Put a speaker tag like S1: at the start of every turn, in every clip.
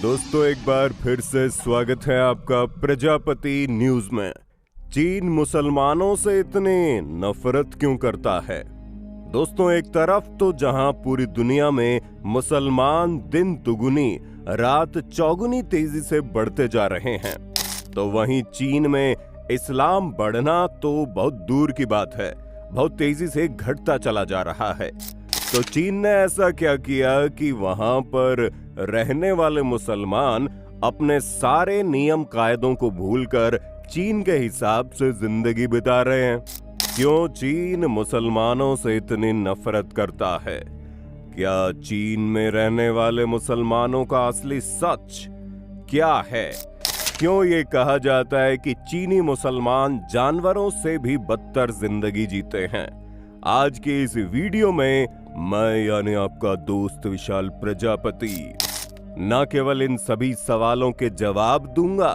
S1: दोस्तों एक बार फिर से स्वागत है आपका प्रजापति न्यूज में। चीन मुसलमानों से इतनी नफरत क्यों करता है? दोस्तों एक तरफ तो जहां पूरी दुनिया में मुसलमान दिन दुगुनी रात चौगुनी तेजी से बढ़ते जा रहे हैं, तो वहीं चीन में इस्लाम बढ़ना तो बहुत दूर की बात है, बहुत तेजी से घटता चला जा रहा है। तो चीन ने ऐसा क्या किया कि वहां पर रहने वाले मुसलमान अपने सारे नियम कायदों को भूलकर चीन के हिसाब से जिंदगी बिता रहे हैं? क्यों चीन मुसलमानों से इतनी नफरत करता है? क्या चीन में रहने वाले मुसलमानों का असली सच क्या है? क्यों ये कहा जाता है कि चीनी मुसलमान जानवरों से भी बदतर जिंदगी जीते हैं? आज के इस वीडियो में मैं यानी आपका दोस्त विशाल प्रजापति न केवल इन सभी सवालों के जवाब दूंगा,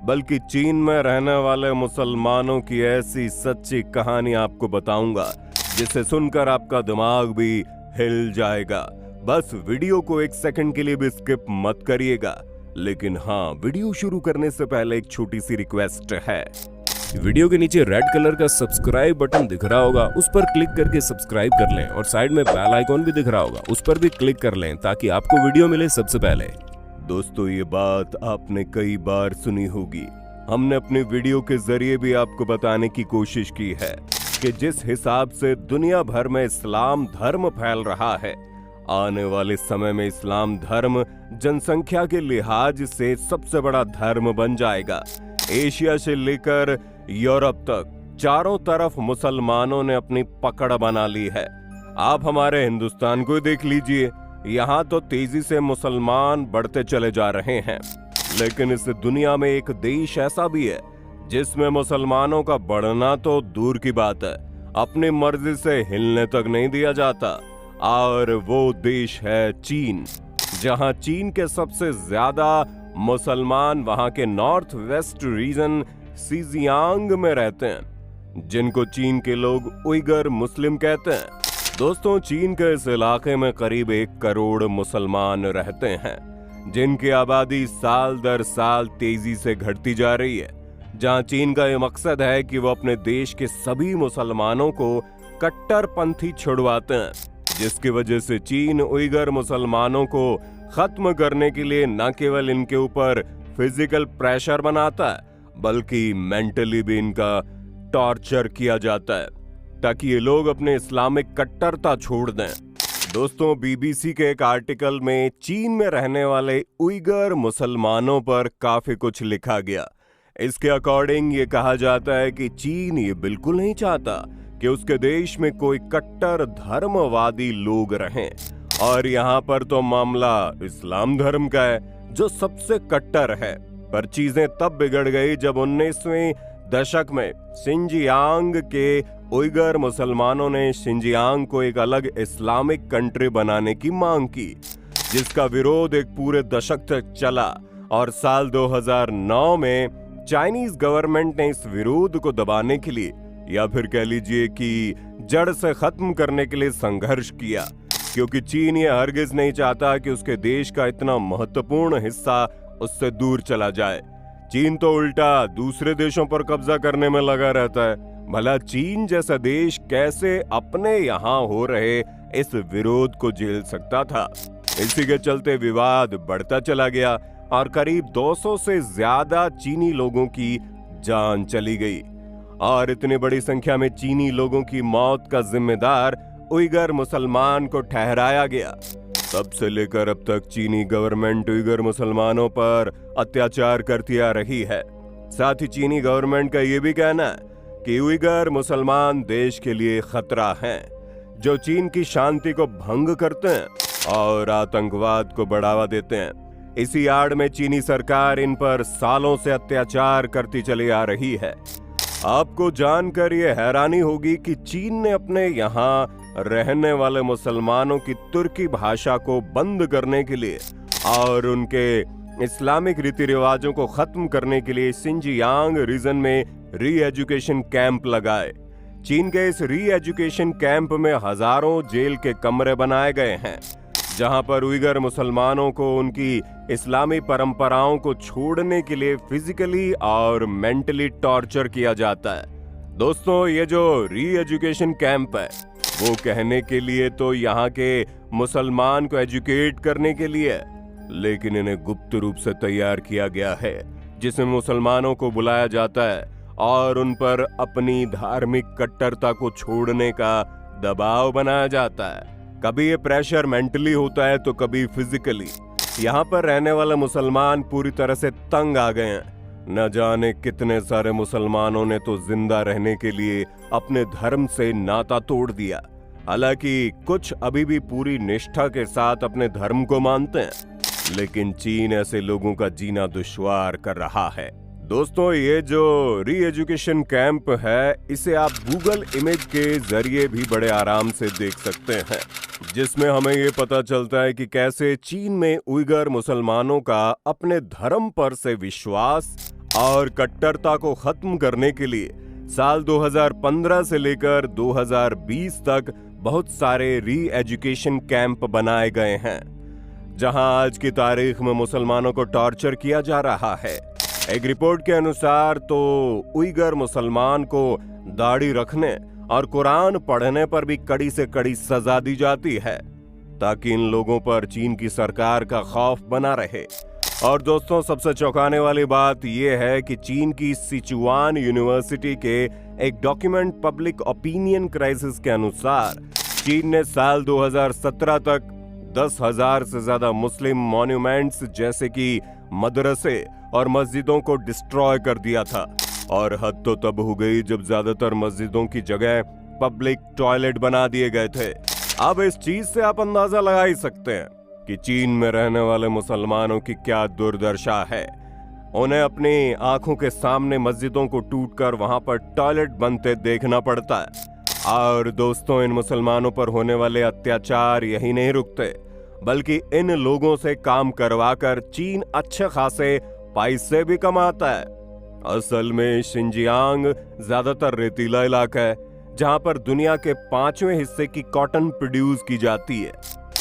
S1: बल्कि चीन में रहने वाले मुसलमानों की ऐसी सच्ची कहानी आपको बताऊंगा जिसे सुनकर आपका दिमाग भी हिल जाएगा। बस वीडियो को एक सेकंड के लिए भी स्किप मत करिएगा। लेकिन हाँ, वीडियो शुरू करने से पहले एक छोटी सी रिक्वेस्ट है। वीडियो के नीचे रेड कलर का सब्सक्राइब बटन दिख रहा होगा, उस पर क्लिक करके सब्सक्राइब कर लें और साइड में बेल आइकॉन भी दिख रहा होगा, उस पर भी क्लिक कर लें ताकि आपको वीडियो मिले सबसे पहले। दोस्तों ये बात आपने कई बार सुनी होगी, हमने अपने वीडियो के जरिए भी आपको बताने की कोशिश की है कि जिस हिसाब से दुनिया भर में इस्लाम धर्म फैल रहा है, आने वाले समय में इस्लाम धर्म जनसंख्या के लिहाज से सबसे बड़ा धर्म बन जाएगा। एशिया से लेकर यूरोप तक चारों तरफ मुसलमानों ने अपनी पकड़ बना ली है। आप हमारे हिंदुस्तान को देख लीजिए, यहाँ तो तेजी से मुसलमान बढ़ते चले जा रहे हैं, लेकिन इस दुनिया में एक देश ऐसा भी है जिसमें मुसलमानों का बढ़ना तो दूर की बात है, अपनी मर्जी से हिलने तक नहीं दिया जाता। और वो देश है चीन, जहाँ चीन के सबसे ज्यादा मुसलमान वहां के नॉर्थ वेस्ट रीजन शिजियांग में रहते हैं, जिनको चीन के लोग उइगर मुस्लिम कहते हैं। दोस्तों चीन के इस इलाके में करीब 1 करोड़ मुसलमान रहते हैं, जिनकी आबादी साल दर साल तेजी से घटती जा रही है। जहां चीन का ये मकसद है कि वो अपने देश के सभी मुसलमानों को कट्टरपंथी छुड़वाते हैं, जिसकी वजह से चीन उइगर मुसलमानों को खत्म करने के लिए न केवल इनके ऊपर फिजिकल प्रेशर बनाता है, बल्कि मेंटली भी इनका टॉर्चर किया जाता है ताकि ये लोग अपने इस्लामिक कट्टरता छोड़ दें। दोस्तों बीबीसी के एक आर्टिकल में चीन में रहने वाले उइगर मुसलमानों पर काफी कुछ लिखा गया। इसके अकॉर्डिंग ये कहा जाता है कि चीन ये बिल्कुल नहीं चाहता कि उसके देश में कोई कट्टर धर्मवादी लोग रहें, और यहाँ पर तो मामला इस्लाम धर्म का है जो सबसे कट्टर है। पर चीजें तब बिगड़ गई जब 19वें दशक में शिनजियांग के उइगर मुसलमानों ने शिनजियांग को एक अलग इस्लामिक कंट्री बनाने की मांग की, जिसका विरोध एक पूरे दशक तक चला। और साल 2009 में चाइनीज गवर्नमेंट ने इस विरोध को दबाने के लिए, या फिर कह लीजिए कि जड़ से खत्म करने के लिए संघर्ष किया, क्योंकि चीन ये हरगिज नहीं चाहता कि उसके देश का इतना महत्वपूर्ण हिस्सा उससे दूर चला जाए। चीन तो उल्टा दूसरे देशों पर कब्जा करने में लगा रहता है। भला चीन जैसा देश कैसे अपने यहाँ हो रहे इस विरोध को झेल सकता था? इसी के चलते विवाद बढ़ता चला गया और करीब 200 से ज्यादा चीनी लोगों की जान चली गई। और इतनी बड़ी संख्या में चीनी लोगों की मौत का जिम्मेदार उइगर मुसलमान को ठहराया गया। तब से लेकर अब तक चीनी गवर्नमेंट उइगर मुसलमानों पर अत्याचार करती आ रही है। साथ ही चीनी गवर्नमेंट का ये भी कहना है कि उइगर मुसलमान देश के लिए खतरा हैं, जो चीन की शांति को भंग करते हैं और आतंकवाद को बढ़ावा देते हैं। इसी आड़ में चीनी सरकार इन पर सालों से अत्याचार करती चली आ रही है। आपको जानकर ये हैरानी होगी कि चीन ने अपने यहाँ रहने वाले मुसलमानों की तुर्की भाषा को बंद करने के लिए और उनके इस्लामिक रीति रिवाजों को खत्म करने के लिए शिनजियांग रीजन में री एजुकेशन कैंप लगाए। चीन के इस री एजुकेशन कैंप में हजारों जेल के कमरे बनाए गए हैं, जहां पर उइगर मुसलमानों को उनकी इस्लामी परंपराओं को छोड़ने के लिए फिजिकली और मेंटली टॉर्चर किया जाता है। दोस्तों, ये जो री एजुकेशन कैंप है वो कहने के लिए तो यहाँ के मुसलमान को एजुकेट करने के लिए, लेकिन इन्हें गुप्त रूप से तैयार किया गया है, जिसमें मुसलमानों को बुलाया जाता है और उन पर अपनी धार्मिक कट्टरता को छोड़ने का दबाव बनाया जाता है। कभी ये प्रेशर मेंटली होता है तो कभी फिजिकली। यहाँ पर रहने वाले मुसलमान पूरी तरह से तंग आ गए हैं। न जाने कितने सारे मुसलमानों ने तो जिंदा रहने के लिए अपने धर्म से नाता तोड़ दिया। हालांकि कुछ अभी भी पूरी निष्ठा के साथ अपने धर्म को मानते हैं, लेकिन चीन ऐसे लोगों का जीना दुश्वार कर रहा है। दोस्तों, ये जो री एजुकेशन कैंप है इसे आप गूगल इमेज के जरिए भी बड़े आराम से देख सकते हैं, जिसमें हमें ये पता चलता है कि कैसे चीन में उइगर मुसलमानों का अपने धर्म पर से विश्वास और कट्टरता को खत्म करने के लिए साल 2015 से लेकर 2020 तक बहुत सारे री एजुकेशन कैंप बनाए गए हैं, जहां आज की तारीख में मुसलमानों को टॉर्चर किया जा रहा है। एक रिपोर्ट के अनुसार तो उइगर मुसलमान को दाढ़ी रखने और कुरान पढ़ने पर भी कड़ी से कड़ी सजा दी जाती है, ताकि इन लोगों पर चीन की सरकार का खौफ बना रहे। और दोस्तों, सबसे चौंकाने वाली बात यह है कि चीन की सिचुआन यूनिवर्सिटी के एक डॉक्यूमेंट पब्लिक ओपिनियन क्राइसिस के अनुसार चीन ने साल 2017 तक 10,000 से ज्यादा मुस्लिम मॉन्यूमेंट्स जैसे कि मदरसे और मस्जिदों को डिस्ट्रॉय कर दिया था। और हद तो तब हो गई जब ज्यादातर मस्जिदों की जगह पब्लिक टॉयलेट बना दिए गए थे। अब इस चीज से आप अंदाजा लगा ही सकते हैं कि चीन में रहने वाले मुसलमानों की क्या दुर्दशा है। उन्हें अपनी आंखों के सामने मस्जिदों को टूटकर वहां पर टॉयलेट बनते देखना पड़ता है। और दोस्तों, इन मुसलमानों पर होने वाले अत्याचार यही नहीं रुकते, बल्कि इन लोगों से काम करवाकर चीन अच्छे खासे पैसे भी कमाता है। असल में शिनजियांग ज्यादातर रेतीला इलाका है, जहां पर दुनिया के 5वें हिस्से की कॉटन प्रोड्यूस की जाती है।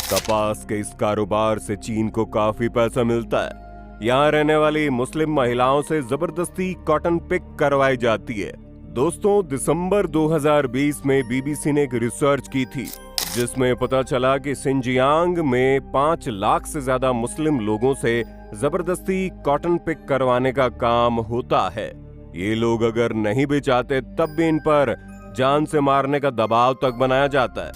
S1: कपास के इस कारोबार से चीन को काफी पैसा मिलता है। यहाँ रहने वाली मुस्लिम महिलाओं से जबरदस्ती कॉटन पिक करवाई जाती है। दोस्तों, दिसंबर 2020 में बीबीसी ने एक रिसर्च की थी, जिसमें पता चला कि शिनजियांग में 5 लाख से ज्यादा मुस्लिम लोगों से जबरदस्ती कॉटन पिक करवाने का काम होता है। ये लोग अगर नहीं भी चाहते तब भी इन पर जान से मारने का दबाव तक बनाया जाता है,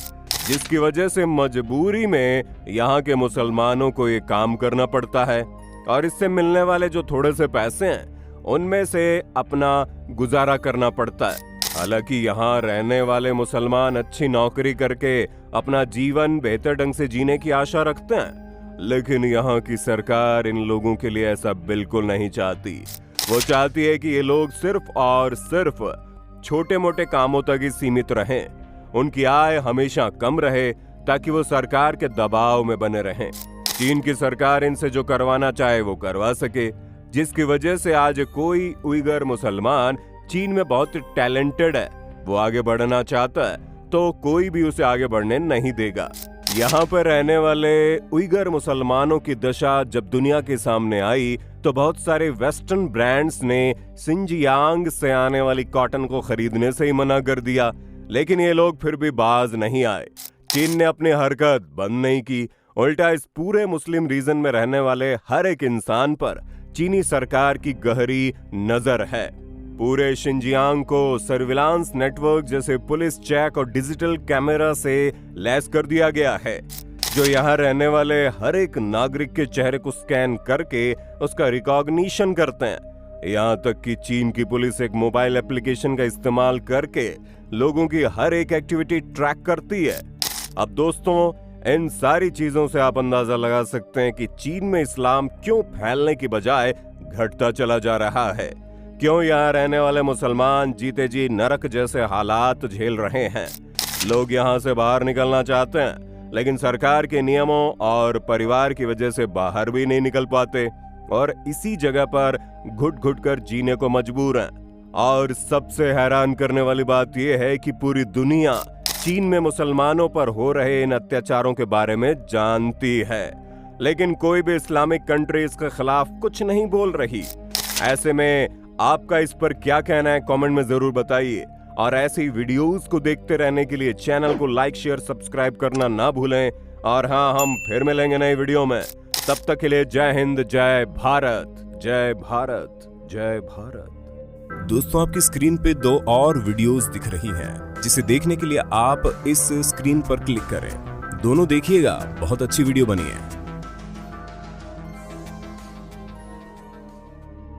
S1: जिसकी वजह से मजबूरी में यहाँ के मुसलमानों को ये काम करना पड़ता है। और इससे मिलने वाले जो थोड़े से पैसे हैं उनमें से अपना गुजारा करना पड़ता है। हालांकि यहाँ रहने वाले मुसलमान अच्छी नौकरी करके अपना जीवन बेहतर ढंग से जीने की आशा रखते हैं, लेकिन यहाँ की सरकार इन लोगों के लिए ऐसा बिल्कुल नहीं चाहती। वो चाहती है कि ये लोग सिर्फ और सिर्फ छोटे मोटे कामों तक ही सीमित रहें, उनकी आय हमेशा कम रहे ताकि वो सरकार के दबाव में बने रहें। चीन की सरकार इनसे जो करवाना चाहे वो करवा सके, जिसकी वजह से आज कोई उइगर मुसलमान चीन में बहुत टैलेंटेड है, वो आगे बढ़ना चाहता है तो कोई भी उसे आगे बढ़ने नहीं देगा। यहाँ पर रहने वाले उइगर मुसलमानों की दशा जब दुनिया के सामने आई तो बहुत सारे वेस्टर्न ब्रांड्स ने शिनजियांग से आने वाली कॉटन को खरीदने से ही मना कर दिया, लेकिन ये लोग फिर भी बाज नहीं आए। चीन ने अपनी हरकत बंद नहीं की, उल्टा इस पूरे मुस्लिम रीजन में रहने वाले हर एक इंसान पर चीनी सरकार की गहरी नजर है। पूरे शिनजियांग को सर्विलांस नेटवर्क जैसे पुलिस चेक और डिजिटल कैमरा से लैस कर दिया गया है, जो यहाँ रहने वाले हर एक नागरिक के चेहरे को स्कैन करके उसका रिकॉग्निशन करते हैं। यहाँ तक कि चीन की पुलिस एक मोबाइल एप्लीकेशन का इस्तेमाल करके लोगों की हर एक एक्टिविटी ट्रैक करती है। अब दोस्तों, इन सारी चीजों से आप अंदाजा लगा सकते हैं कि चीन में इस्लाम क्यों फैलने की बजाय घटता चला जा रहा है, क्यों यहाँ रहने वाले मुसलमान जीते जी नरक जैसे हालात झेल रहे हैं। लोग यहाँ से बाहर निकलना चाहते हैं, लेकिन सरकार के नियमों और परिवार की वजह से बाहर भी नहीं निकल पाते और इसी जगह पर घुट घुट कर जीने को मजबूर हैं। और सबसे हैरान करने वाली बात यह है कि पूरी दुनिया चीन में मुसलमानों पर हो रहे इन अत्याचारों के बारे में जानती है, लेकिन कोई भी इस्लामिक कंट्री इसके खिलाफ कुछ नहीं बोल रही। ऐसे में आपका इस पर क्या कहना है, कमेंट में जरूर बताइए। और ऐसी वीडियोस को देखते रहने के लिए चैनल को लाइक, शेयर, सब्सक्राइब करना ना भूलें। और हाँ, हम फिर मिलेंगे नई वीडियो में। तब तक के लिए जय हिंद, जय भारत, जय भारत, जय भारत।
S2: दोस्तों, आपकी स्क्रीन पे 2 और वीडियोस दिख रही हैं, जिसे देखने के लिए आप इस स्क्रीन पर क्लिक करें। दोनों देखिएगा, बहुत अच्छी वीडियो बनी है।